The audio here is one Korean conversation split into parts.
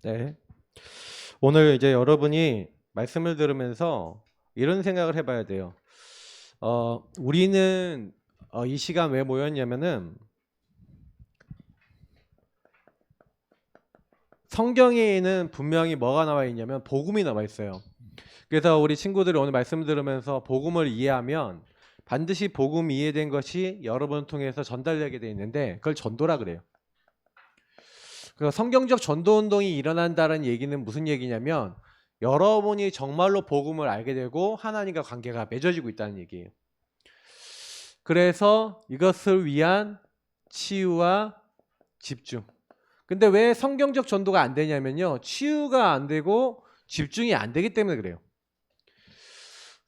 네. 오늘 이제 여러분이 말씀을 들으면서 이런 생각을 해봐야 돼요. 우리는 이 시간 왜 모였냐면은 성경에는 분명히 뭐가 나와 있냐면 복음이 나와 있어요. 그래서 우리 친구들이 오늘 말씀 들으면서 복음을 이해하면 반드시 복음 이해된 것이 여러분을 통해서 전달되게 돼 있는데 그걸 전도라 그래요. 그 성경적 전도 운동이 일어난다는 얘기는 무슨 얘기냐면 여러분이 정말로 복음을 알게 되고 하나님과 관계가 맺어지고 있다는 얘기예요. 그래서 이것을 위한 치유와 집중. 근데 왜 성경적 전도가 안 되냐면요. 치유가 안 되고 집중이 안 되기 때문에 그래요.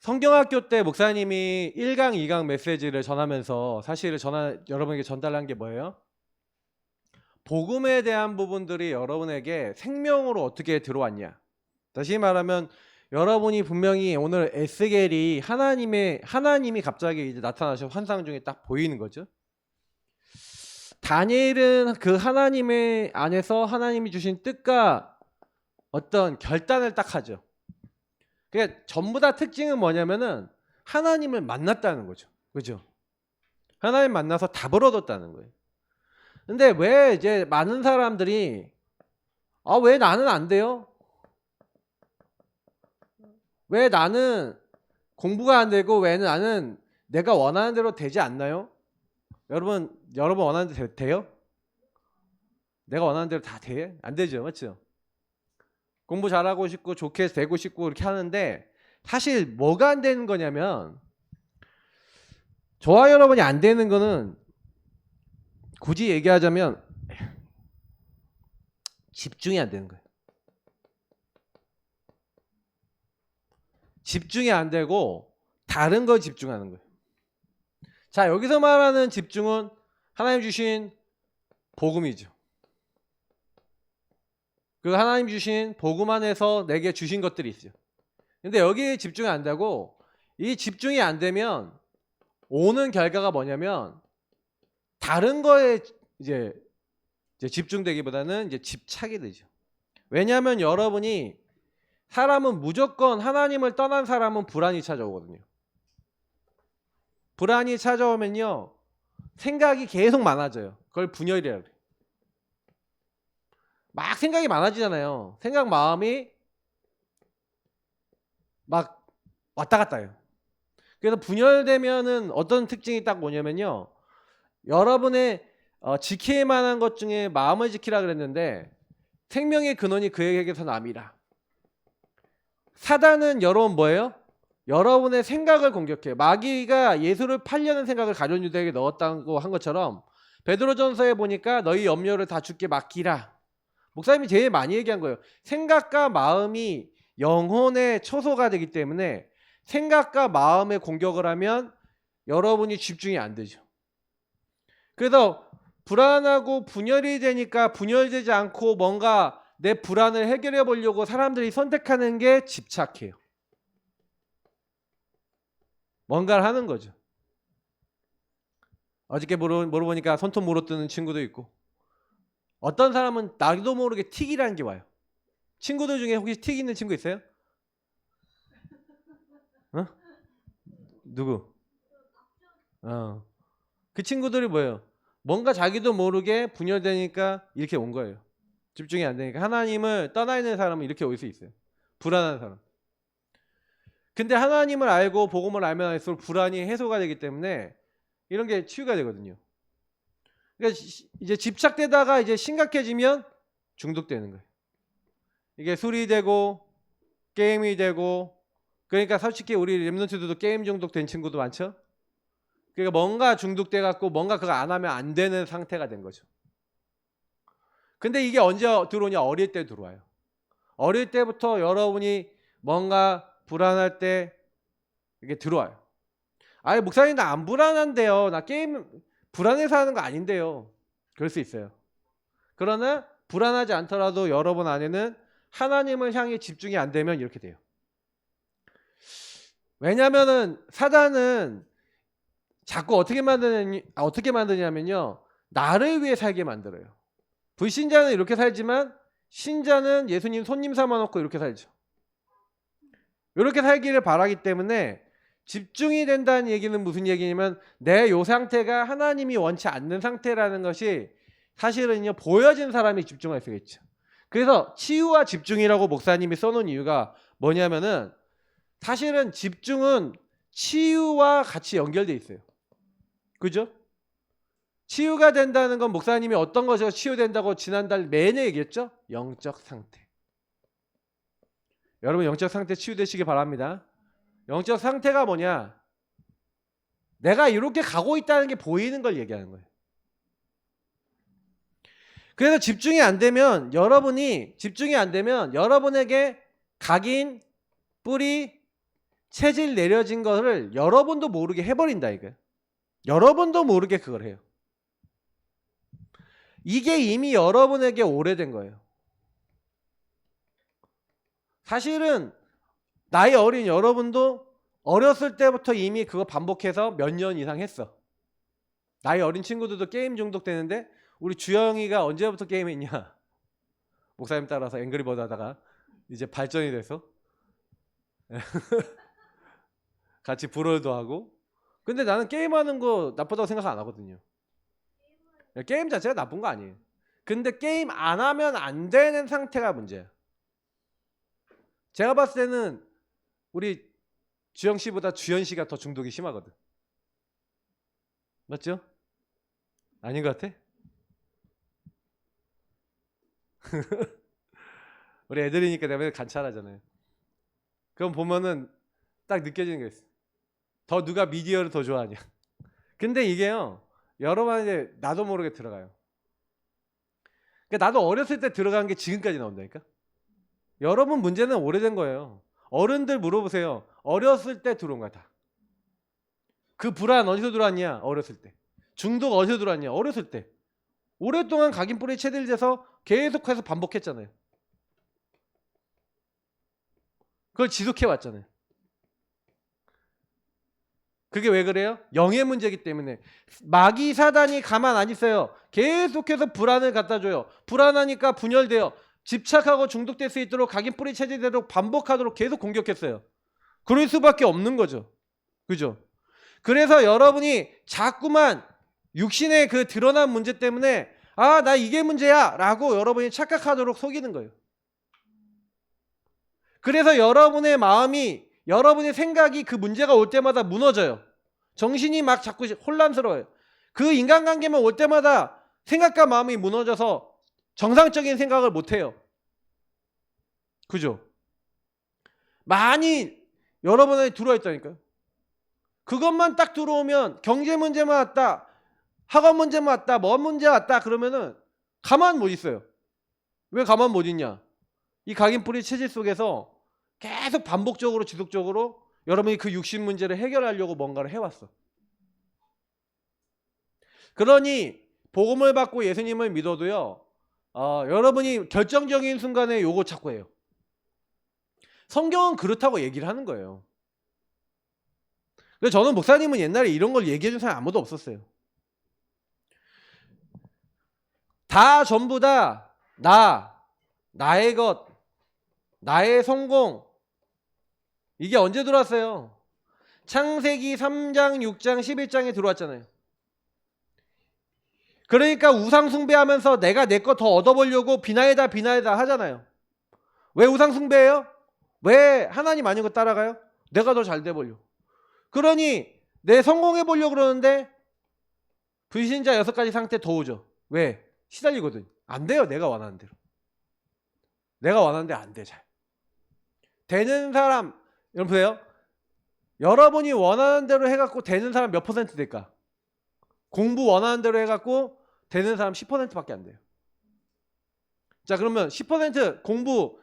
성경학교 때 목사님이 1강, 2강 메시지를 전하면서 사실 여러분에게 전달한 게 뭐예요? 복음에 대한 부분들이 여러분에게 생명으로 어떻게 들어왔냐. 다시 말하면 여러분이 분명히 오늘 에스겔이 하나님이 갑자기 이제 나타나셔 환상 중에 딱 보이는 거죠. 다니엘은 그 하나님의 안에서 하나님이 주신 뜻과 어떤 결단을 딱 하죠. 그러니까 전부 다 특징은 뭐냐면은 하나님을 만났다는 거죠. 그죠? 하나님 만나서 답을 얻었다는 거예요. 근데 왜 이제 많은 사람들이 왜 나는 안 돼요? 왜 나는 공부가 안 되고 왜 나는 내가 원하는 대로 되지 않나요? 여러분 원하는 대로 돼요? 내가 원하는 대로 다 돼? 안 되죠. 맞죠? 공부 잘하고 싶고 좋게 되고 싶고 이렇게 하는데 사실 뭐가 안 되는 거냐면 저와 여러분이 안 되는 거는 굳이 얘기하자면 집중이 안 되는 거예요. 집중이 안 되고 다른 거 집중하는 거예요. 자, 여기서 말하는 집중은 하나님 주신 복음이죠. 그 하나님 주신 복음 안에서 내게 주신 것들이 있어요. 근데 여기에 집중이 안 되고 이 집중이 안 되면 오는 결과가 뭐냐면 다른 거에 이제 집중되기보다는 이제 집착이 되죠. 왜냐하면 여러분이 사람은 무조건 하나님을 떠난 사람은 불안이 찾아오거든요. 불안이 찾아오면요 생각이 계속 많아져요. 그걸 분열이라고 그래요. 막 생각이 많아지잖아요. 생각 마음이 막 왔다 갔다 해요. 그래서 분열되면은 어떤 특징이 딱 뭐냐면요. 여러분의 지킬 만한 것 중에 마음을 지키라 그랬는데 생명의 근원이 그에게서 남이라. 사단은 여러분 뭐예요? 여러분의 생각을 공격해요. 마귀가 예수를 팔려는 생각을 가룟 유다에게 넣었다고 한 것처럼 베드로전서에 보니까 너희 염려를 다 주께 맡기라. 목사님이 제일 많이 얘기한 거예요. 생각과 마음이 영혼의 초소가 되기 때문에 생각과 마음의 공격을 하면 여러분이 집중이 안 되죠. 그래서 불안하고 분열이 되니까 분열되지 않고 뭔가 내 불안을 해결해 보려고 사람들이 선택하는 게 집착해요. 뭔가를 하는 거죠. 어저께 물어보니까 손톱 물어뜯는 친구도 있고 어떤 사람은 나도 모르게 틱이라는 게 와요. 친구들 중에 혹시 틱 있는 친구 있어요? 어? 누구? 그 친구들이 뭐예요? 뭔가 자기도 모르게 분열되니까 이렇게 온 거예요. 집중이 안 되니까. 하나님을 떠나 있는 사람은 이렇게 올 수 있어요. 불안한 사람. 근데 하나님을 알고 복음을 알면 알수록 불안이 해소가 되기 때문에 이런 게 치유가 되거든요. 그러니까 이제 집착되다가 이제 심각해지면 중독되는 거예요. 이게 술이 되고 게임이 되고 그러니까 솔직히 우리 랩런트들도 게임 중독된 친구도 많죠. 그러니까 뭔가 중독돼 갖고 뭔가 그거 안 하면 안 되는 상태가 된 거죠. 근데 이게 언제 들어오냐? 어릴 때 들어와요. 어릴 때부터 여러분이 뭔가 불안할 때 이게 들어와요. 아니 목사님 나 안 불안한데요. 나 게임 불안해서 하는 거 아닌데요. 그럴 수 있어요. 그러나 불안하지 않더라도 여러분 안에는 하나님을 향해 집중이 안 되면 이렇게 돼요. 왜냐면은 사단은 자꾸 어떻게 만드냐면요. 나를 위해 살게 만들어요. 불신자는 이렇게 살지만 신자는 예수님 손님 삼아놓고 이렇게 살죠. 이렇게 살기를 바라기 때문에 집중이 된다는 얘기는 무슨 얘기냐면 내 요 상태가 하나님이 원치 않는 상태라는 것이 사실은요 보여진 사람이 집중할 수가 있죠. 그래서 치유와 집중이라고 목사님이 써놓은 이유가 뭐냐면은 사실은 집중은 치유와 같이 연결돼 있어요. 그죠? 치유가 된다는 건 목사님이 어떤 것에서 치유된다고 지난달 내내 얘기했죠? 영적 상태. 여러분 영적 상태 치유되시기 바랍니다. 영적 상태가 뭐냐? 내가 이렇게 가고 있다는 게 보이는 걸 얘기하는 거예요. 그래서 집중이 안 되면 여러분에게 각인, 뿌리, 체질 내려진 거를 여러분도 모르게 해버린다 이거예요. 여러분도 모르게 그걸 해요. 이게 이미 여러분에게 오래된 거예요. 사실은 나이 어린 여러분도 어렸을 때부터 이미 그거 반복해서 몇 년 이상 했어. 나이 어린 친구들도 게임 중독되는데 우리 주영이가 언제부터 게임했냐? 목사님 따라서 앵그리버드 하다가 이제 발전이 돼서 같이 브롤도 하고. 근데 나는 게임하는 거 나쁘다고 생각 안 하거든요. 게임 자체가 나쁜 거 아니에요. 근데 게임 안 하면 안 되는 상태가 문제야. 제가 봤을 때는 우리 주영 씨보다 주현 씨가 더 중독이 심하거든. 맞죠? 아닌 것 같아? 우리 애들이니까 내가 맨날 관찰하잖아요. 그럼 보면은 딱 느껴지는 게 있어. 더 누가 미디어를 더 좋아하냐. 근데 이게요, 여러분한테 나도 모르게 들어가요. 그러니까 나도 어렸을 때 들어간 게 지금까지 나온다니까. 여러분 문제는 오래된 거예요. 어른들 물어보세요. 어렸을 때 들어온 거야 다. 그 불안 어디서 들어왔냐? 어렸을 때. 중독 어디서 들어왔냐? 어렸을 때. 오랫동안 각인뿌리 체질돼서 계속해서 반복했잖아요. 그걸 지속해 왔잖아요. 그게 왜 그래요? 영의 문제이기 때문에. 마귀 사단이 가만 안 있어요. 계속해서 불안을 갖다 줘요. 불안하니까 분열돼요. 집착하고 중독될 수 있도록 각인뿌리 체질대로 반복하도록 계속 공격했어요. 그럴 수밖에 없는 거죠. 그죠? 그래서 여러분이 자꾸만 육신의 그 드러난 문제 때문에 아, 나 이게 문제야 라고 여러분이 착각하도록 속이는 거예요. 그래서 여러분의 마음이, 여러분의 생각이 그 문제가 올 때마다 무너져요. 정신이 막 자꾸 혼란스러워요. 그 인간관계만 올 때마다 생각과 마음이 무너져서 정상적인 생각을 못해요. 그죠? 많이 여러분에 들어와 있다니까요. 그것만 딱 들어오면 경제 문제만 왔다, 학업 문제만 왔다, 뭔 문제 왔다 그러면은 가만 못 있어요. 왜 가만 못 있냐? 이 각인뿌리 체질 속에서 계속 반복적으로 지속적으로 여러분이 그 육신 문제를 해결하려고 뭔가를 해왔어. 그러니 복음을 받고 예수님을 믿어도요, 여러분이 결정적인 순간에 요거 찾고 해요. 성경은 그렇다고 얘기를 하는 거예요. 그래서 저는 목사님은 옛날에 이런 걸 얘기해 준 사람 아무도 없었어요. 다 전부 다 나의 것, 나의 성공, 이게 언제 들어왔어요? 창세기 3장, 6장, 11장에 들어왔잖아요. 그러니까 우상 숭배하면서 내가 내 거 더 얻어보려고 비나이다 하잖아요. 왜 우상 숭배해요? 왜 하나님 아닌 거 따라가요? 내가 더 잘 돼보려고. 그러니 내 성공해 보려고 그러는데 불신자 6가지 상태 더 오죠. 왜? 시달리거든. 안 돼요. 내가 원하는 대로. 내가 원하는데 안 돼. 잘. 되는 사람, 여러분 보세요. 여러분이 원하는 대로 해갖고 되는 사람 몇 퍼센트 될까? 공부 원하는 대로 해갖고 되는 사람 10%밖에 안 돼요. 자, 그러면 10% 공부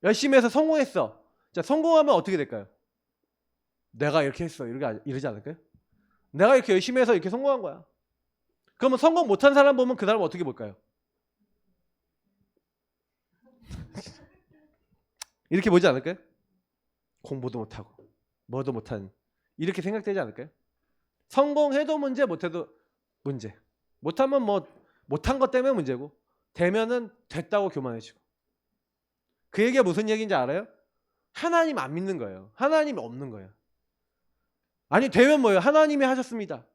열심히 해서 성공했어. 자, 성공하면 어떻게 될까요? 내가 이렇게 했어. 이러지 않을까요? 내가 이렇게 열심히 해서 이렇게 성공한 거야. 그러면 성공 못한 사람 보면 그 사람 어떻게 볼까요? 이렇게 보지 않을까요? 공부도 못하고 뭐도 못하는, 이렇게 생각되지 않을까요? 성공해도 문제, 못해도 문제. 못하면 뭐 못한 것 때문에 문제고, 되면은 됐다고 교만해지고. 그 얘기가 무슨 얘기인지 알아요? 하나님 안 믿는 거예요. 하나님이 없는 거예요. 아니 되면 뭐예요? 하나님이 하셨습니다.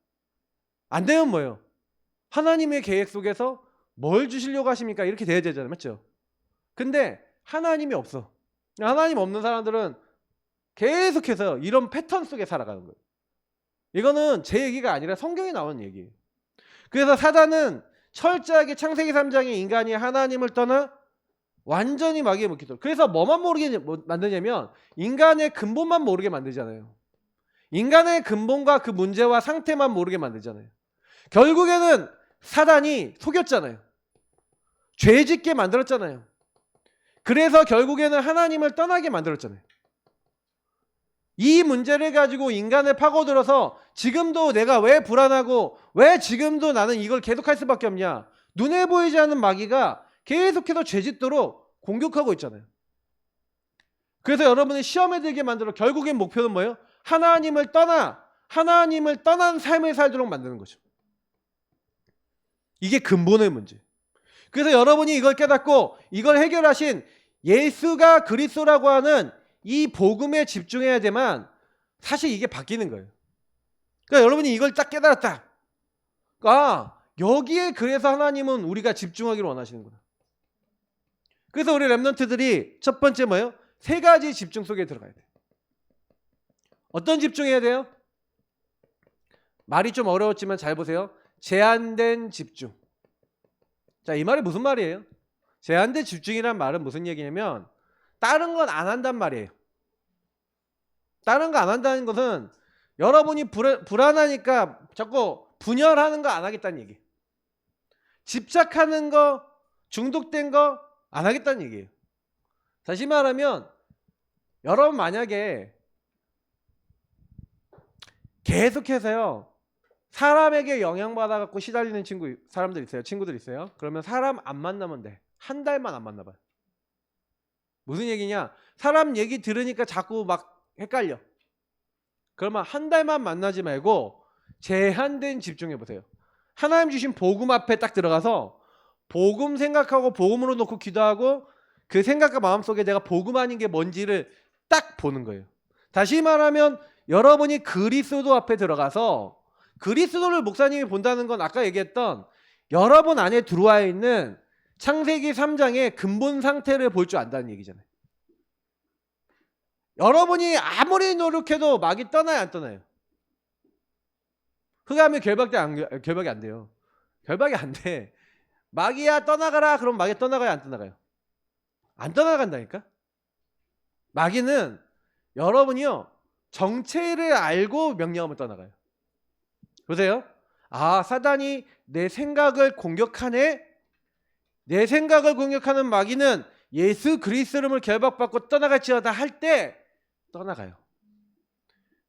안 되면 뭐예요? 하나님의 계획 속에서 뭘 주시려고 하십니까? 이렇게 돼야 되잖아요. 맞죠? 근데 하나님이 없어. 하나님 없는 사람들은 계속해서 이런 패턴 속에 살아가는 거예요. 이거는 제 얘기가 아니라 성경에 나오는 얘기예요. 그래서 사단은 철저하게 창세기 3장에 인간이 하나님을 떠나 완전히 마귀에 묶이도록. 그래서 뭐만 모르게 만드냐면 인간의 근본만 모르게 만들잖아요. 인간의 근본과 그 문제와 상태만 모르게 만들잖아요. 결국에는 사단이 속였잖아요. 죄짓게 만들었잖아요. 그래서 결국에는 하나님을 떠나게 만들었잖아요. 이 문제를 가지고 인간을 파고들어서 지금도 내가 왜 불안하고 왜 지금도 나는 이걸 계속할 수밖에 없냐. 눈에 보이지 않는 마귀가 계속해서 죄짓도록 공격하고 있잖아요. 그래서 여러분이 시험에 들게 만들어 결국엔 목표는 뭐예요? 하나님을 떠난 삶을 살도록 만드는 거죠. 이게 근본의 문제. 그래서 여러분이 이걸 깨닫고 이걸 해결하신 예수가 그리스도라고 하는 이 복음에 집중해야 되만 사실 이게 바뀌는 거예요. 그러니까 여러분이 이걸 딱 깨달았다. 아, 여기에 그래서 하나님은 우리가 집중하기를 원하시는구나. 그래서 우리 랩런트들이 첫 번째 뭐예요? 세 가지 집중 속에 들어가야 돼요. 어떤 집중해야 돼요? 말이 좀 어려웠지만 잘 보세요. 제한된 집중. 자, 이 말이 무슨 말이에요? 제한된 집중이란 말은 무슨 얘기냐면 다른 건 안 한단 말이에요. 다른 거 안 한다는 것은 여러분이 불안하니까 자꾸 분열하는 거 안 하겠다는 얘기. 집착하는 거, 중독된 거 안 하겠다는 얘기예요. 다시 말하면 여러분 만약에 계속해서요 사람에게 영향받아 갖고 시달리는 사람들 있어요. 친구들 있어요. 그러면 사람 안 만나면 돼. 한 달만 안 만나봐요. 무슨 얘기냐? 사람 얘기 들으니까 자꾸 막 헷갈려. 그러면 한 달만 만나지 말고 제한된 집중해 보세요. 하나님 주신 복음 앞에 딱 들어가서 복음 생각하고 복음으로 놓고 기도하고 그 생각과 마음속에 내가 복음 아닌 게 뭔지를 딱 보는 거예요. 다시 말하면 여러분이 그리스도 앞에 들어가서 그리스도를 목사님이 본다는 건 아까 얘기했던 여러분 안에 들어와 있는 창세기 3장의 근본 상태를 볼 줄 안다는 얘기잖아요. 여러분이 아무리 노력해도 마귀 떠나요, 안 떠나요? 흑암이 결박이 안 돼요. 결박이 안 돼. 마귀야 떠나가라. 그럼 마귀 떠나가요, 안 떠나가요? 안 떠나간다니까? 마귀는 여러분이요 정체를 알고 명령하면 떠나가요. 보세요. 아, 사단이 내 생각을 공격하네. 내 생각을 공격하는 마귀는 예수 그리스도를 결박받고 떠나갈지어다 할 때 떠나가요.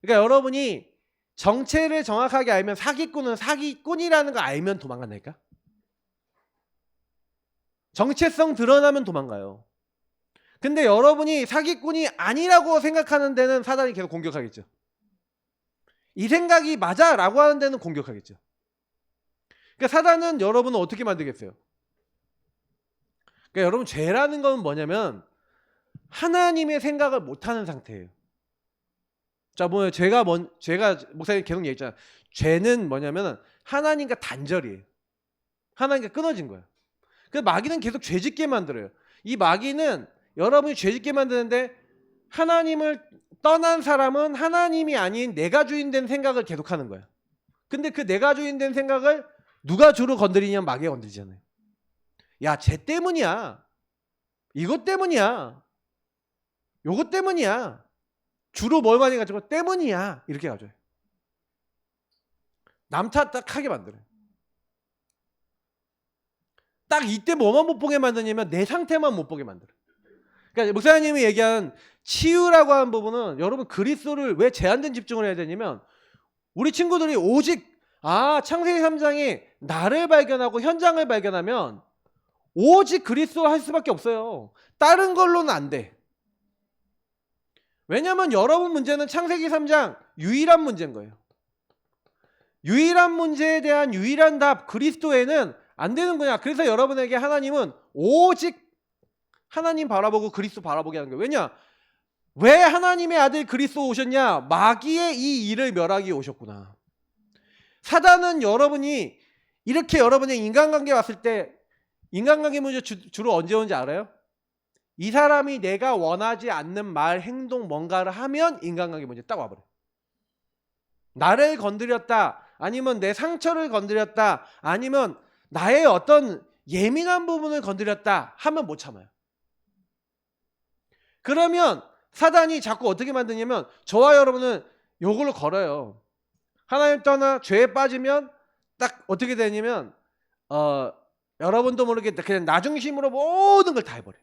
그러니까 여러분이 정체를 정확하게 알면 사기꾼은 사기꾼이라는 거 알면 도망간다니까. 정체성 드러나면 도망가요. 근데 여러분이 사기꾼이 아니라고 생각하는 데는 사단이 계속 공격하겠죠. 이 생각이 맞아 라고 하는 데는 공격하겠죠. 그러니까 사단은 여러분을 어떻게 만들겠어요? 그러니까 여러분 죄라는 건 뭐냐면 하나님의 생각을 못하는 상태예요. 자, 뭐예요? 제가 목사님 계속 얘기했잖아요. 죄는 뭐냐면 하나님과 단절이에요. 하나님과 끊어진 거예요. 그래서 마귀는 계속 죄짓게 만들어요. 이 마귀는 여러분이 죄짓게 만드는데 하나님을 떠난 사람은 하나님이 아닌 내가 주인된 생각을 계속하는 거예요. 근데 그 내가 주인된 생각을 누가 주로 건드리냐면 마귀가 건드리잖아요. 야, 쟤 때문이야. 이것 때문이야. 요것 때문이야. 주로 뭘 많이 가지고 때문이야. 이렇게 가져요. 남 탓하게 만들어요. 딱 이때 뭐만 못 보게 만드냐면 내 상태만 못 보게 만들어요. 그러니까 목사님이 얘기한 치유라고 하는 부분은 여러분 그리스도를 왜 제한된 집중을 해야 되냐면 우리 친구들이 오직 창세기 3장에 나를 발견하고 현장을 발견하면 오직 그리스도를 할 수밖에 없어요. 다른 걸로는 안 돼. 왜냐하면 여러분 문제는 창세기 3장 유일한 문제인 거예요. 유일한 문제에 대한 유일한 답 그리스도에는 안 되는 거냐. 그래서 여러분에게 하나님은 오직 하나님 바라보고 그리스도 바라보게 하는 거예요. 왜냐? 왜 하나님의 아들 그리스도 오셨냐? 마귀의 이 일을 멸하기 위해 오셨구나. 사단은 여러분이 이렇게 여러분의 인간관계 왔을 때 인간관계 문제 주로 언제 오는지 알아요? 이 사람이 내가 원하지 않는 말, 행동 뭔가를 하면 인간관계 문제 딱 와버려요. 나를 건드렸다, 아니면 내 상처를 건드렸다, 아니면 나의 어떤 예민한 부분을 건드렸다 하면 못 참아요. 그러면 사단이 자꾸 어떻게 만드냐면 저와 여러분은 요걸로 걸어요. 하나님 떠나 죄에 빠지면 딱 어떻게 되냐면 여러분도 모르게 그냥 나 중심으로 모든 걸 다 해버려요.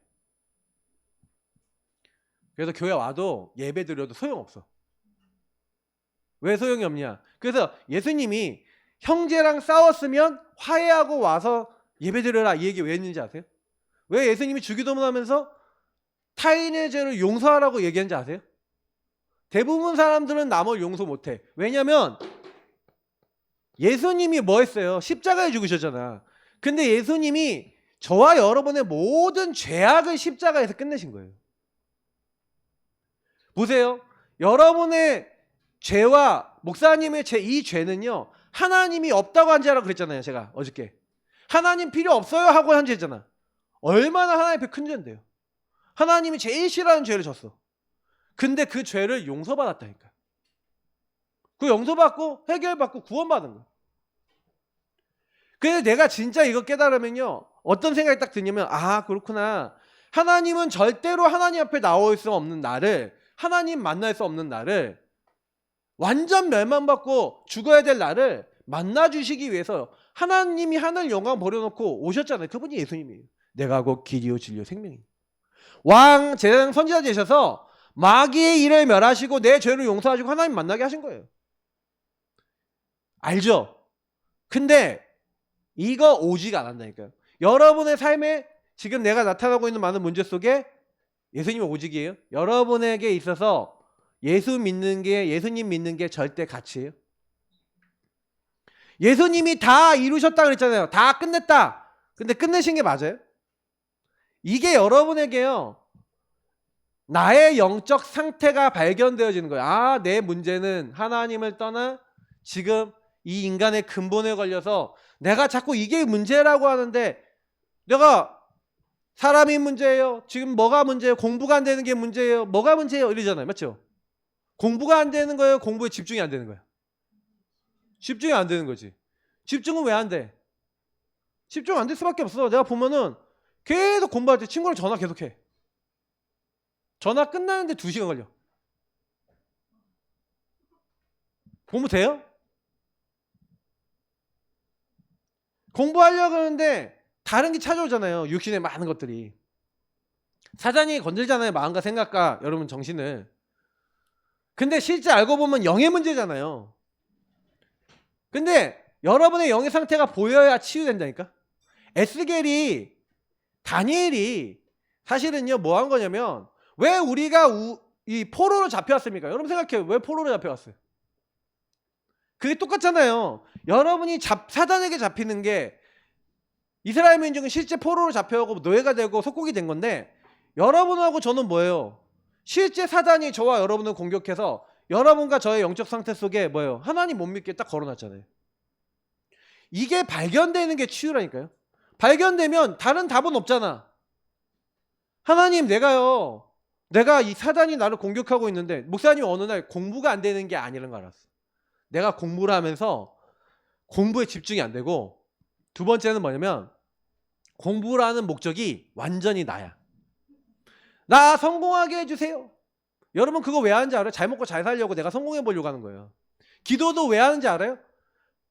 그래서 교회 와도 예배 드려도 소용없어. 왜 소용이 없냐? 그래서 예수님이 형제랑 싸웠으면 화해하고 와서 예배 드려라 이 얘기 왜 했는지 아세요? 왜 예수님이 주기도문 하면서 타인의 죄를 용서하라고 얘기했는지 아세요? 대부분 사람들은 남을 용서 못해. 왜냐면 예수님이 뭐 했어요? 십자가에 죽으셨잖아. 근데 예수님이 저와 여러분의 모든 죄악을 십자가에서 끝내신 거예요. 보세요. 여러분의 죄와 목사님의 이 죄는요, 하나님이 없다고 한 죄라고 그랬잖아요. 제가 어저께 하나님 필요 없어요 하고 한 죄잖아. 얼마나 하나님 앞에 큰 죄인데요. 하나님이 제일 싫어하는 죄를 졌어. 근데 그 죄를 용서받았다니까. 그 용서받고 해결받고 구원받은 거야. 근데 내가 진짜 이거 깨달으면요, 어떤 생각이 딱 드냐면, 아 그렇구나. 하나님은 절대로 하나님 앞에 나올 수 없는 나를, 하나님 만날 수 없는 나를, 완전 멸망받고 죽어야 될 나를 만나주시기 위해서 하나님이 하늘 영광 버려놓고 오셨잖아요. 그분이 예수님이에요. 내가 곧 길이요 진리요 생명이에요. 왕 제사장 선지자 되셔서 마귀의 일을 멸하시고 내 죄를 용서하시고 하나님 만나게 하신 거예요. 알죠? 근데 이거 오직 안 한다니까요. 여러분의 삶에 지금 내가 나타나고 있는 많은 문제 속에 예수님이 오직이에요. 여러분에게 있어서 예수님 믿는 게 절대 가치예요. 예수님이 다 이루셨다 그랬잖아요. 다 끝냈다. 근데 끝내신 게 맞아요? 이게 여러분에게요, 나의 영적 상태가 발견되어지는 거예요. 아, 내 문제는 하나님을 떠나 지금 이 인간의 근본에 걸려서 내가 자꾸 이게 문제라고 하는데, 내가 사람이 문제예요. 지금 뭐가 문제예요? 공부가 안 되는 게 문제예요. 뭐가 문제예요? 이러잖아요. 맞죠? 공부가 안 되는 거예요? 공부에 집중이 안 되는 거예요? 집중이 안 되는 거지. 집중은 왜 안 돼? 집중 안 될 수밖에 없어. 내가 보면은 계속 공부할 때 친구랑 전화 계속해. 전화 끝나는데 2시간 걸려. 공부 돼요? 공부하려고 하는데 다른 게 찾아오잖아요. 육신의 많은 것들이. 사단이 건들잖아요. 마음과 생각과 여러분 정신을. 근데 실제 알고 보면 영의 문제잖아요. 근데 여러분의 영의 상태가 보여야 치유된다니까. 에스겔이, 다니엘이 사실은요, 뭐 한 거냐면, 왜 우리가 이 포로로 잡혀왔습니까? 여러분 생각해요. 왜 포로로 잡혀왔어요? 그게 똑같잖아요. 여러분이 사단에게 잡히는 게, 이스라엘 민족은 실제 포로로 잡혀오고 노예가 되고 속국이 된 건데, 여러분하고 저는 뭐예요? 실제 사단이 저와 여러분을 공격해서 여러분과 저의 영적 상태 속에 뭐예요? 하나님 못 믿게 딱 걸어놨잖아요. 이게 발견되는 게 치유라니까요. 발견되면 다른 답은 없잖아. 하나님, 내가 이 사단이 나를 공격하고 있는데, 목사님 어느 날 공부가 안 되는 게 아니라는 걸 알았어. 내가 공부를 하면서 공부에 집중이 안 되고, 두 번째는 뭐냐면 공부라는 목적이 완전히 나야. 나 성공하게 해주세요. 여러분 그거 왜 하는지 알아요? 잘 먹고 잘 살려고 내가 성공해 보려고 하는 거예요. 기도도 왜 하는지 알아요?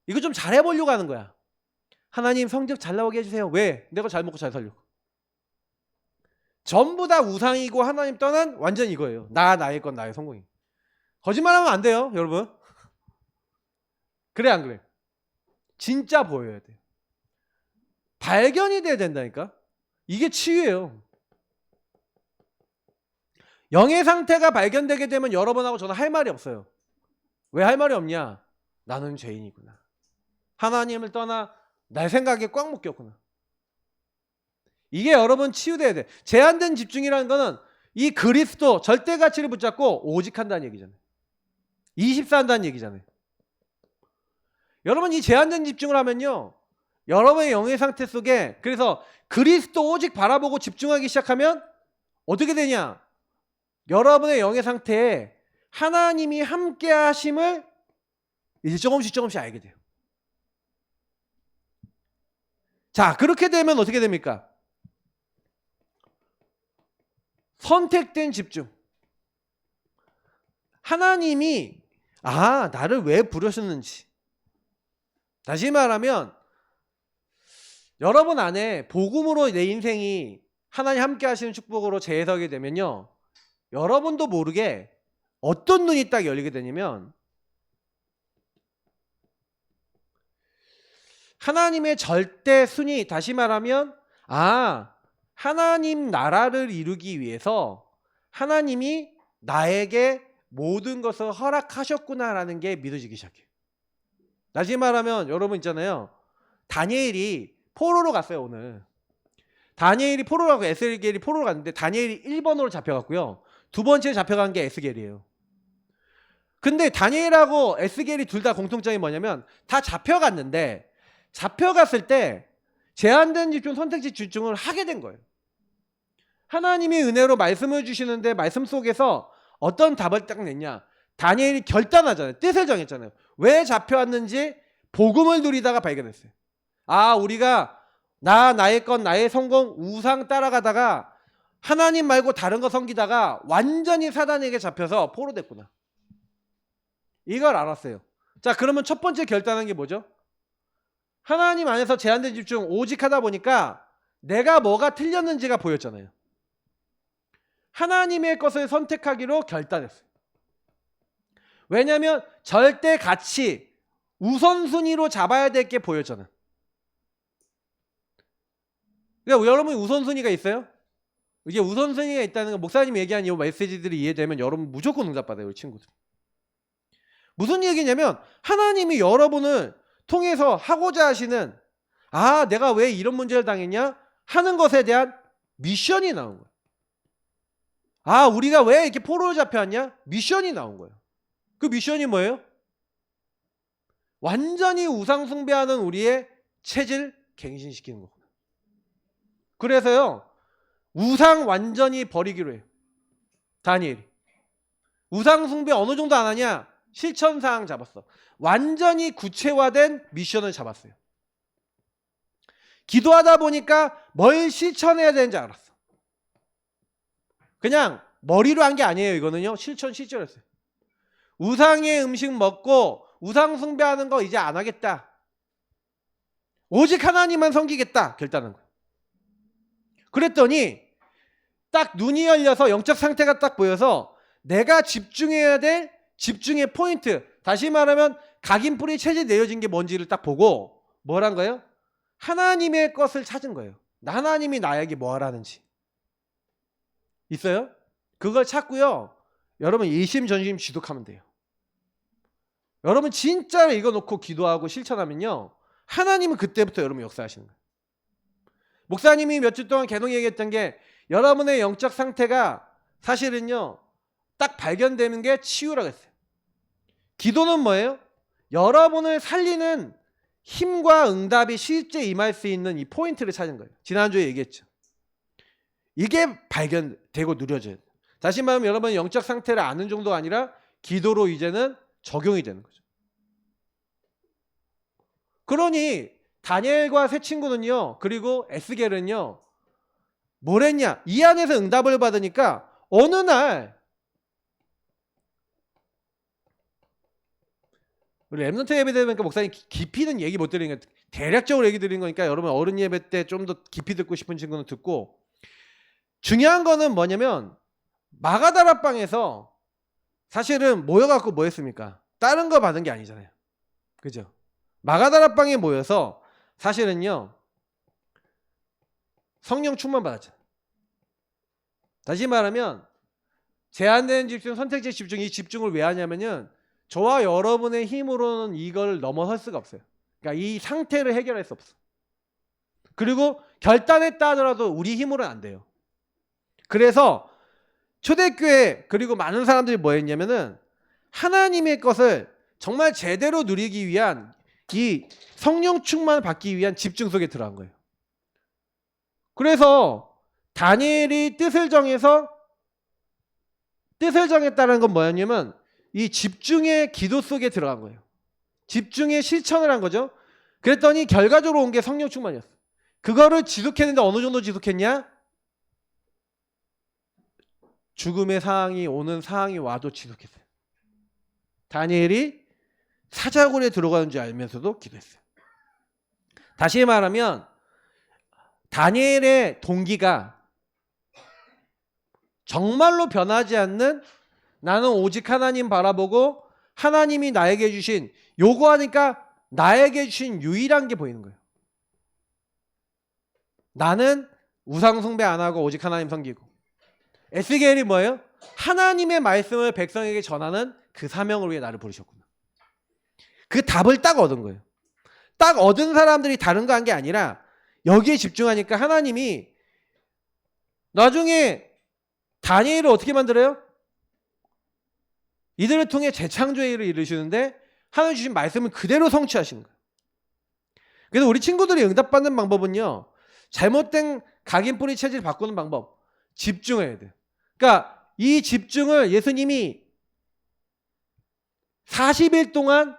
이거 좀 잘해 보려고 하는 거야. 하나님 성적 잘 나오게 해주세요. 왜? 내가 잘 먹고 잘 살려고. 전부 다 우상이고 하나님 떠난 완전 이거예요. 나의 건 나의 성공이. 거짓말하면 안 돼요, 여러분. 그래 안 그래? 진짜 보여야 돼요. 발견이 돼야 된다니까. 이게 치유예요. 영의 상태가 발견되게 되면 여러분하고 저는 할 말이 없어요. 왜 할 말이 없냐? 나는 죄인이구나. 하나님을 떠나 날 생각에 꽉 묶였구나. 이게 여러분 치유돼야 돼. 제한된 집중이라는 거는 이 그리스도 절대 가치를 붙잡고 오직 한다는 얘기잖아요. 24 한다는 얘기잖아요. 여러분 이 제한된 집중을 하면요, 여러분의 영의 상태 속에, 그래서 그리스도 오직 바라보고 집중하기 시작하면 어떻게 되냐, 여러분의 영의 상태에 하나님이 함께 하심을 이제 조금씩 알게 돼요. 자, 그렇게 되면 어떻게 됩니까? 선택된 집중. 하나님이 나를 왜 부르셨는지. 다시 말하면 여러분 안에 복음으로 내 인생이 하나님 함께 하시는 축복으로 재해석이 되면요, 여러분도 모르게 어떤 눈이 딱 열리게 되냐면 하나님의 절대 순위, 다시 말하면 하나님 나라를 이루기 위해서 하나님이 나에게 모든 것을 허락하셨구나라는 게 믿어지기 시작해요. 다시 말하면 여러분 있잖아요, 다니엘이 포로로 갔어요. 오늘 다니엘이 포로로 가고 에스겔이 포로로 갔는데 다니엘이 1번으로 잡혀갔고요, 두 번째 잡혀간 게 에스겔이에요. 근데 다니엘하고 에스겔이 둘 다 공통점이 뭐냐면 다 잡혀갔는데, 잡혀갔을 때 제한된 집중, 선택지 집중을 하게 된 거예요. 하나님이 은혜로 말씀을 주시는데 말씀 속에서 어떤 답을 딱 냈냐, 다니엘이 결단하잖아요. 뜻을 정했잖아요. 왜 잡혀왔는지 복음을 누리다가 발견했어요. 우리가 나의 것, 나의 성공, 우상 따라가다가 하나님 말고 다른 거 섬기다가 완전히 사단에게 잡혀서 포로됐구나, 이걸 알았어요. 자, 그러면 첫 번째 결단한 게 뭐죠? 하나님 안에서 제한된 집중 오직 하다 보니까 내가 뭐가 틀렸는지가 보였잖아요. 하나님의 것을 선택하기로 결단했어요. 왜냐하면 절대 가치, 우선순위로 잡아야 될 게 보였잖아요. 그러니까 여러분 우선순위가 있어요? 이게 우선순위가 있다는 건 목사님이 얘기한 이 메시지들이 이해되면 여러분 무조건 응답받아요. 우리 친구들. 무슨 얘기냐면 하나님이 여러분을 통해서 하고자 하시는, 내가 왜 이런 문제를 당했냐 하는 것에 대한 미션이 나온 거예요. 우리가 왜 이렇게 포로로 잡혀왔냐, 미션이 나온 거예요. 그 미션이 뭐예요? 완전히 우상 숭배하는 우리의 체질 갱신시키는 거구나. 그래서요, 우상 완전히 버리기로 해요. 다니엘이 우상 숭배 어느 정도 안 하냐, 실천사항 잡았어. 완전히 구체화된 미션을 잡았어요. 기도하다 보니까 뭘 실천해야 되는지 알았어. 그냥 머리로 한 게 아니에요. 이거는요, 실천했어요. 우상의 음식 먹고 우상 숭배하는 거 이제 안 하겠다, 오직 하나님만 섬기겠다 결단한 거예요. 그랬더니 딱 눈이 열려서 영적 상태가 딱 보여서 내가 집중해야 될 집중의 포인트, 다시 말하면 각인뿌리 체질 내려진 게 뭔지를 딱 보고 뭘 한 거예요? 하나님의 것을 찾은 거예요. 하나님이 나에게 뭐 하라는지 있어요? 그걸 찾고요, 여러분 일심전심 지독하면 돼요. 여러분 진짜로 이거 놓고 기도하고 실천하면요, 하나님은 그때부터 여러분 역사하시는 거예요. 목사님이 몇 주 동안 계속 얘기했던 게, 여러분의 영적 상태가 사실은요 딱 발견되는 게 치유라고 했어요. 기도는 뭐예요? 여러분을 살리는 힘과 응답이 실제 임할 수 있는 이 포인트를 찾은 거예요. 지난주에 얘기했죠. 이게 발견되고 누려져요. 다시 말하면 여러분의 영적 상태를 아는 정도가 아니라 기도로 이제는 적용이 되는 거죠. 그러니 다니엘과 세 친구는요, 그리고 에스겔은요 뭘 했냐, 이 안에서 응답을 받으니까 어느 날 우리 랩넌트 예배 되니까 목사님 깊이는 얘기 못 드리는 거니까 대략적으로 얘기 드리는 거니까 여러분 어른 예배 때 좀 더 깊이 듣고 싶은 친구는 듣고, 중요한 거는 뭐냐면 마가다락방에서 사실은 모여갖고 뭐 했습니까? 다른 거 받은 게 아니잖아요. 그죠? 마가다락방에 모여서 사실은요 성령 충만 받았잖아요. 다시 말하면 제한된 집중, 선택지 집중, 이 집중을 왜 하냐면은 저와 여러분의 힘으로는 이걸 넘어설 수가 없어요. 그러니까 이 상태를 해결할 수 없어. 그리고 결단했다 하더라도 우리 힘으로는 안 돼요. 그래서 초대교회 그리고 많은 사람들이 뭐 했냐면은 하나님의 것을 정말 제대로 누리기 위한 이 성령 충만을 받기 위한 집중 속에 들어간 거예요. 그래서 다니엘이 뜻을 정했다는 건 뭐였냐면 이 집중의 기도 속에 들어간 거예요. 집중의 실천을 한 거죠. 그랬더니 결과적으로 온 게 성령 충만이었어. 그거를 지속했는데 어느 정도 지속했냐? 죽음의 상황이 오는 상황이 와도 지속했어요. 다니엘이 사자굴에 들어가는 줄 알면서도 기도했어요. 다시 말하면 다니엘의 동기가 정말로 변하지 않는 나는 오직 하나님 바라보고 하나님이 나에게 주신 요구하니까 나에게 주신 유일한 게 보이는 거예요. 나는 우상 숭배 안 하고 오직 하나님 섬기고. 에스겔이 뭐예요? 하나님의 말씀을 백성에게 전하는 그 사명을 위해 나를 부르셨구나. 그 답을 딱 얻은 거예요. 딱 얻은 사람들이 다른 거 한 게 아니라 여기에 집중하니까 하나님이 나중에 다니엘을 어떻게 만들어요? 이들을 통해 재창조의 일을 이루시는데 하나님 주신 말씀을 그대로 성취하시는 거예요. 그래서 우리 친구들이 응답받는 방법은요. 잘못된 각인뿌리 체질 바꾸는 방법. 집중해야 돼요. 그러니까 이 집중을 예수님이 40일 동안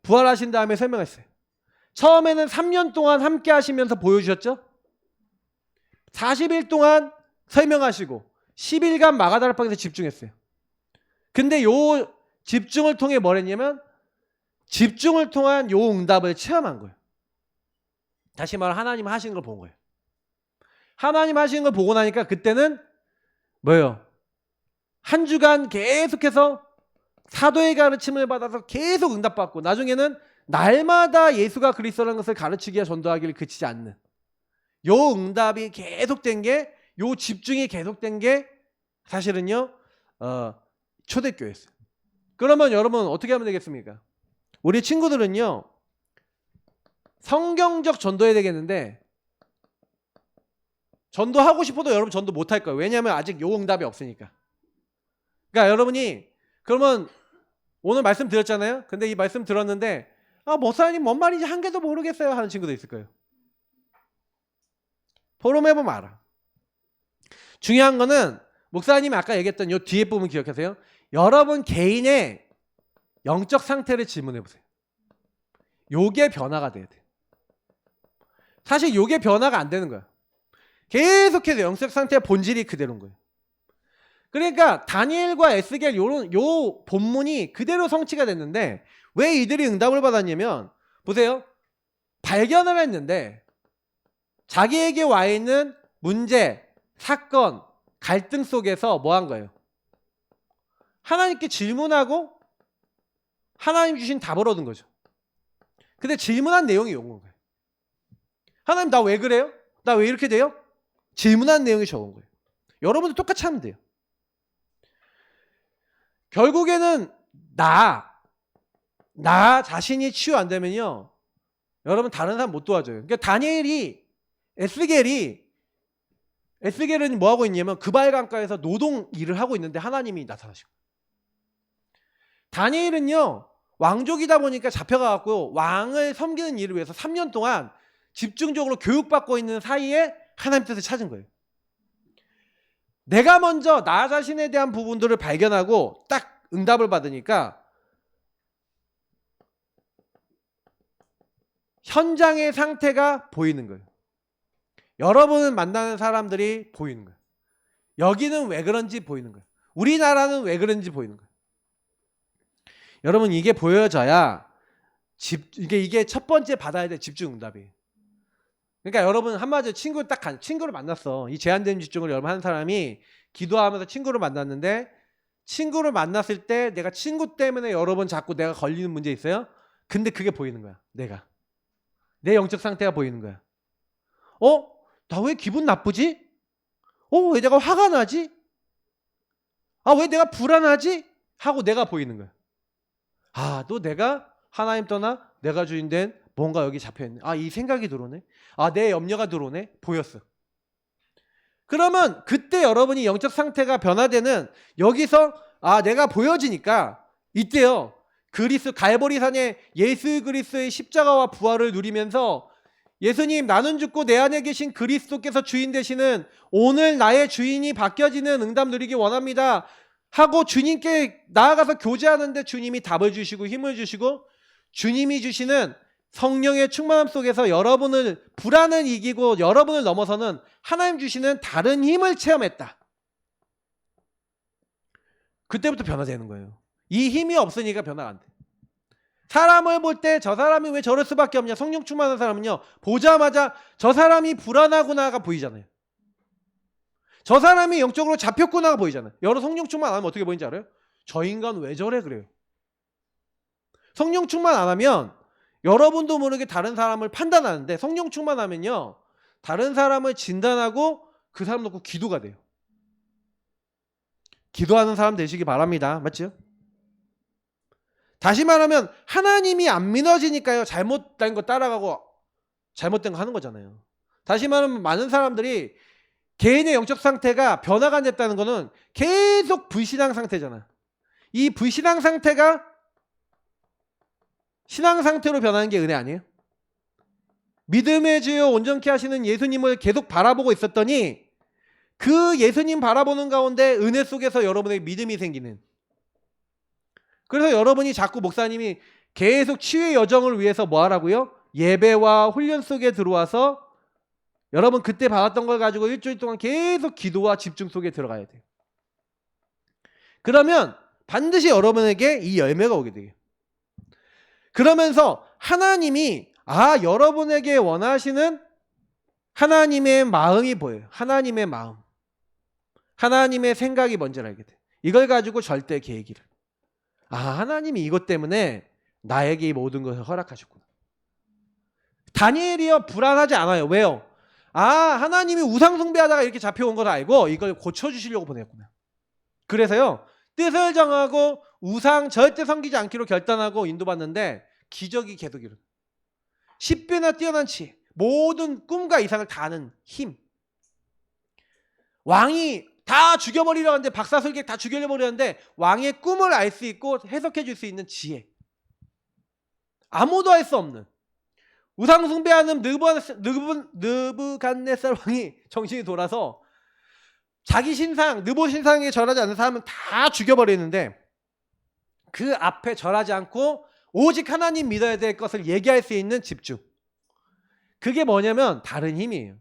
부활하신 다음에 설명했어요. 처음에는 3년 동안 함께 하시면서 보여주셨죠? 40일 동안 설명하시고 10일간 마가다락방에서 집중했어요. 근데 요 집중을 통해 뭘 했냐면 집중을 통한 요 응답을 체험한 거예요. 다시 말해 하나님 하시는 걸 본 거예요. 하나님 하시는 걸 보고 나니까 그때는 뭐예요? 한 주간 계속해서 사도의 가르침을 받아서 계속 응답받고 나중에는 날마다 예수가 그리스도라는 것을 가르치기와 전도하기를 그치지 않는 요 응답이 계속된 게 요 집중이 계속된 게 사실은요 초대교회였어요. 그러면 여러분 어떻게 하면 되겠습니까? 우리 친구들은요 성경적 전도해야 되겠는데 전도하고 싶어도 여러분 전도 못할 거예요. 왜냐하면 아직 요 응답이 없으니까. 그러니까 여러분이 그러면 오늘 말씀 드렸잖아요. 근데 이 말씀 들었는데 목사님 뭔 말인지 한 개도 모르겠어요 하는 친구도 있을 거예요. 포럼해보면 알아. 중요한 거는 목사님이 아까 얘기했던 요 뒤에 부분 기억하세요. 여러분 개인의 영적 상태를 질문해보세요. 요게 변화가 돼야 돼. 사실 요게 변화가 안 되는 거야. 계속해서 영적 상태의 본질이 그대로인 거예요. 그러니까 다니엘과 에스겔 요 본문이 그대로 성취가 됐는데 왜 이들이 응답을 받았냐면 보세요. 발견을 했는데 자기에게 와 있는 문제, 사건, 갈등 속에서 뭐 한 거예요? 하나님께 질문하고 하나님 주신 답을 얻은 거죠. 근데 질문한 내용이 온 거예요. 하나님 나 왜 그래요? 나 왜 이렇게 돼요? 질문한 내용이 적은 거예요. 여러분도 똑같이 하면 돼요. 결국에는 나 자신이 치유 안 되면요. 여러분 다른 사람 못 도와줘요. 그러니까 에스겔은 뭐 하고 있냐면 그발 강가에서 노동 일을 하고 있는데 하나님이 나타나시고. 다니엘은요. 왕족이다 보니까 잡혀가갖고 왕을 섬기는 일을 위해서 3년 동안 집중적으로 교육받고 있는 사이에 하나님 뜻을 찾은 거예요. 내가 먼저 나 자신에 대한 부분들을 발견하고 딱 응답을 받으니까 현장의 상태가 보이는 거예요. 여러분을 만나는 사람들이 보이는 거예요. 여기는 왜 그런지 보이는 거예요. 우리나라는 왜 그런지 보이는 거예요. 여러분 이게 보여져야 이게 첫 번째 받아야 될 집중 응답이에요. 그러니까 여러분 한마디로 친구를 만났어. 이 제한된 집중을 여러분 하는 사람이 기도하면서 친구를 만났는데 친구를 만났을 때 내가 친구 때문에 여러 번 자꾸 내가 걸리는 문제 있어요? 근데 그게 보이는 거야. 내 영적 상태가 보이는 거야. 나 왜 기분 나쁘지? 왜 내가 화가 나지? 왜 내가 불안하지? 하고 내가 보이는 거야. 또 내가 하나님 떠나 내가 주인된 뭔가 여기 잡혀있네. 아, 이 생각이 들어오네. 아, 내 염려가 들어오네. 보였어. 그러면 그때 여러분이 영적 상태가 변화되는 여기서 아, 내가 보여지니까 이때요. 그리스 갈보리산에 예수 그리스도의 십자가와 부활을 누리면서 예수님, 나는 죽고 내 안에 계신 그리스도께서 주인 되시는 오늘 나의 주인이 바뀌어지는 응답 누리기 원합니다 하고 주님께 나아가서 교제하는데 주님이 답을 주시고 힘을 주시고 주님이 주시는 성령의 충만함 속에서 여러분을 불안을 이기고 여러분을 넘어서는 하나님 주시는 다른 힘을 체험했다. 그때부터 변화되는 거예요. 이 힘이 없으니까 변화가 안 돼. 사람을 볼 때 저 사람이 왜 저럴 수밖에 없냐. 성령 충만한 사람은요. 보자마자 저 사람이 불안하구나가 보이잖아요. 저 사람이 영적으로 잡혔구나가 보이잖아요. 여러분 성령 충만 안 하면 어떻게 보이는지 알아요? 저 인간 왜 저래 그래요. 성령 충만 안 하면 여러분도 모르게 다른 사람을 판단하는데 성령 충만하면요. 다른 사람을 진단하고 그 사람 놓고 기도가 돼요. 기도하는 사람 되시기 바랍니다. 맞죠? 다시 말하면 하나님이 안 믿어지니까요. 잘못된 거 따라가고 잘못된 거 하는 거잖아요. 다시 말하면 많은 사람들이 개인의 영적 상태가 변화가 안 됐다는 거는 계속 불신앙 상태잖아. 이 불신앙 상태가 신앙 상태로 변하는 게 은혜 아니에요? 믿음의 주요 온전케 하시는 예수님을 계속 바라보고 있었더니 그 예수님 바라보는 가운데 은혜 속에서 여러분의 믿음이 생기는. 그래서 여러분이 자꾸 목사님이 계속 치유의 여정을 위해서 뭐 하라고요? 예배와 훈련 속에 들어와서 여러분 그때 받았던 걸 가지고 일주일 동안 계속 기도와 집중 속에 들어가야 돼요. 그러면 반드시 여러분에게 이 열매가 오게 돼요. 그러면서 하나님이 여러분에게 원하시는 하나님의 마음이 보여요. 하나님의 마음. 하나님의 생각이 뭔지를 알게 돼요. 이걸 가지고 절대 계획이를. 하나님이 이것 때문에 나에게 이 모든 것을 허락하셨구나. 다니엘이요 불안하지 않아요. 왜요? 하나님이 우상 숭배하다가 이렇게 잡혀온 걸 알고 이걸 고쳐주시려고 보냈구나. 그래서요 뜻을 정하고 우상 절대 섬기지 않기로 결단하고 인도받는데 기적이 계속 일어나. 10배나 뛰어난 치, 모든 꿈과 이상을 다 아는 힘. 왕이 다 죽여버리려고 하는데 박사슬객 다 죽여버리려는데 왕의 꿈을 알 수 있고 해석해 줄 수 있는 지혜. 아무도 할 수 없는. 우상 숭배하는 느부갓네살 왕이 정신이 돌아서 자기 신상, 느보 신상에 절하지 않는 사람은 다 죽여버리는데 그 앞에 절하지 않고 오직 하나님 믿어야 될 것을 얘기할 수 있는 집중. 그게 뭐냐면 다른 힘이에요.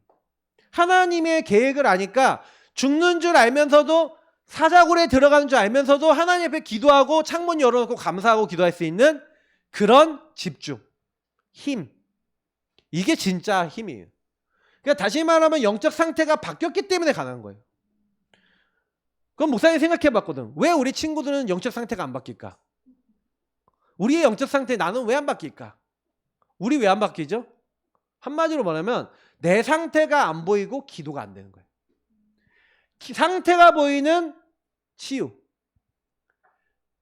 하나님의 계획을 아니까 죽는 줄 알면서도 사자굴에 들어가는 줄 알면서도 하나님 앞에 기도하고 창문 열어놓고 감사하고 기도할 수 있는 그런 집중, 힘. 이게 진짜 힘이에요. 그러니까 다시 말하면 영적 상태가 바뀌었기 때문에 가능한 거예요. 그럼 목사님 생각해 봤거든. 왜 우리 친구들은 영적 상태가 안 바뀔까? 우리의 영적 상태 나는 왜 안 바뀔까? 우리 왜 안 바뀌죠? 한마디로 말하면 내 상태가 안 보이고 기도가 안 되는 거예요. 상태가 보이는 치유.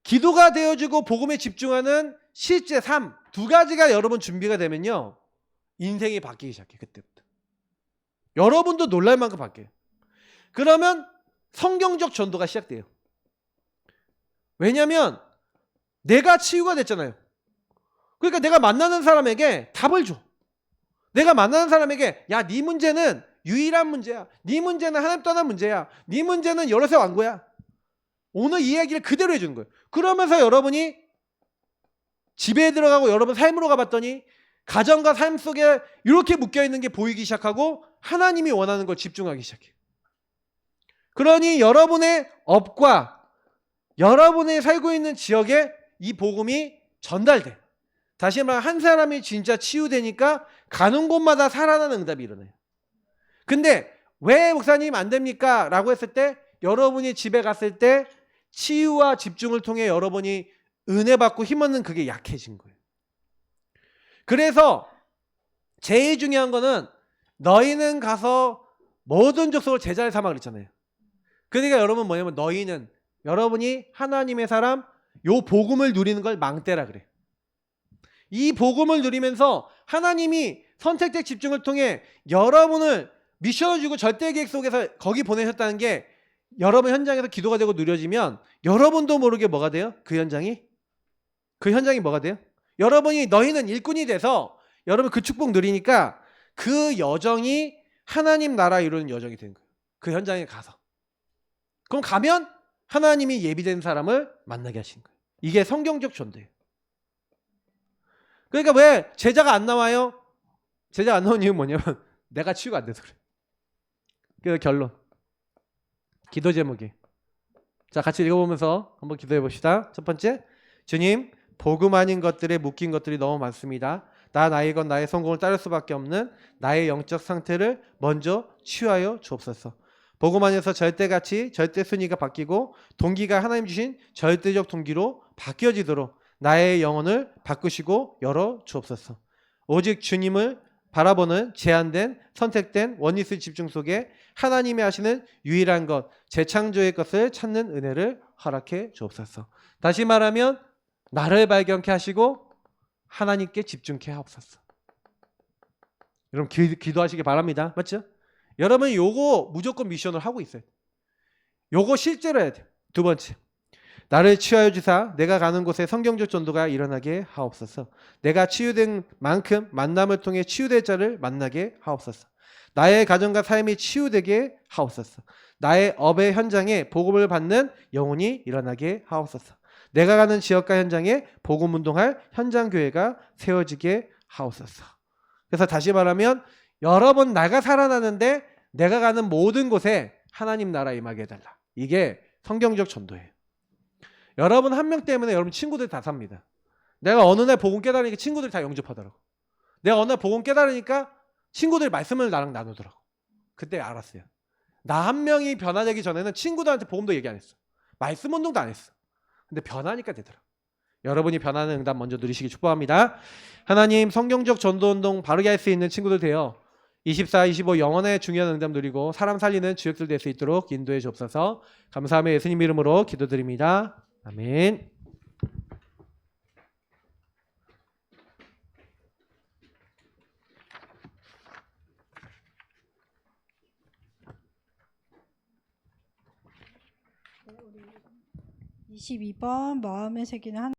기도가 되어주고 복음에 집중하는 실제 삶. 두 가지가 여러분 준비가 되면요. 인생이 바뀌기 시작해. 그때부터. 여러분도 놀랄 만큼 바뀌어요. 그러면 성경적 전도가 시작돼요. 왜냐하면 내가 치유가 됐잖아요. 그러니까 내가 만나는 사람에게 답을 줘. 내가 만나는 사람에게 네 문제는 유일한 문제야. 네 문제는 하나님 떠난 문제야. 네 문제는 여러 세 왕고야. 오늘 이 이야기를 그대로 해주는 거예요. 그러면서 여러분이 집에 들어가고 여러분 삶으로 가봤더니 가정과 삶 속에 이렇게 묶여있는 게 보이기 시작하고 하나님이 원하는 걸 집중하기 시작해요. 그러니 여러분의 업과 여러분이 살고 있는 지역에 이 복음이 전달돼. 다시 말하면 한 사람이 진짜 치유되니까 가는 곳마다 살아나는 응답이 일어나요. 근데 왜 목사님 안 됩니까? 라고 했을 때 여러분이 집에 갔을 때 치유와 집중을 통해 여러분이 은혜 받고 힘없는 그게 약해진 거예요. 그래서 제일 중요한 거는 너희는 가서 모든 족속을 제자를 삼아 그랬잖아요. 그러니까 여러분 뭐냐면 너희는 여러분이 하나님의 사람 요 복음을 누리는 걸 망대라 그래. 이 복음을 누리면서 하나님이 선택적 집중을 통해 여러분을 미션을 주고 절대 계획 속에서 거기 보내셨다는 게 여러분 현장에서 기도가 되고 누려지면 여러분도 모르게 뭐가 돼요? 그 현장이 뭐가 돼요? 여러분이 너희는 일꾼이 돼서 여러분 그 축복 누리니까 그 여정이 하나님 나라 이루는 여정이 되는 거예요. 그 현장에 가서. 그럼 가면 하나님이 예비된 사람을 만나게 하시는 거예요. 이게 성경적 전도예요. 그러니까 왜 제자가 안 나와요? 제자가 안 나온 이유는 뭐냐면 내가 치유가 안 돼서 그래. 그래서 결론. 기도 제목이. 자, 같이 읽어보면서 한번 기도해 봅시다. 첫 번째, 주님, 복음 아닌 것들에 묶인 것들이 너무 많습니다. 나의 것, 나의 성공을 따를 수밖에 없는 나의 영적 상태를 먼저 치유하여 주옵소서. 복음 안에서 절대가치, 절대 순위가 바뀌고 동기가 하나님 주신 절대적 동기로 바뀌어지도록 나의 영혼을 바꾸시고 열어 주옵소서. 오직 주님을 바라보는 제한된 선택된 원리스 집중 속에 하나님이 하시는 유일한 것, 재창조의 것을 찾는 은혜를 허락해 주옵소서. 다시 말하면 나를 발견케 하시고 하나님께 집중케 하옵소서. 여러분 기도하시기 바랍니다. 맞죠? 여러분 요거 무조건 미션을 하고 있어요. 요거 실제로 해야 돼요. 두 번째, 나를 치유하여 주사 내가 가는 곳에 성경적 전도가 일어나게 하옵소서. 내가 치유된 만큼 만남을 통해 치유될 자를 만나게 하옵소서. 나의 가정과 삶이 치유되게 하옵소서. 나의 업의 현장에 복음을 받는 영혼이 일어나게 하옵소서. 내가 가는 지역과 현장에 복음 운동할 현장 교회가 세워지게 하옵소서. 그래서 다시 말하면 여러분 나가 살아나는데 내가 가는 모든 곳에 하나님 나라 임하게 해달라. 이게 성경적 전도예요. 여러분 한 명 때문에 여러분 친구들 다 삽니다. 내가 어느 날 복음 깨달으니까 친구들이 다 영접하더라고. 내가 어느 날 복음 깨달으니까 친구들이 말씀을 나랑 나누더라고. 그때 알았어요. 나 한 명이 변화되기 전에는 친구들한테 복음도 얘기 안 했어. 말씀 운동도 안 했어. 근데 변하니까 되더라. 여러분이 변하는 응답 먼저 누리시기 축복합니다. 하나님 성경적 전도운동 바르게 할 수 있는 친구들 되어 24, 25 영혼의 중요한 응답 누리고 사람 살리는 주역들 될 수 있도록 인도해 주옵소서. 감사하며 예수님 이름으로 기도드립니다. 아멘. 우리 22번 마음에 새기는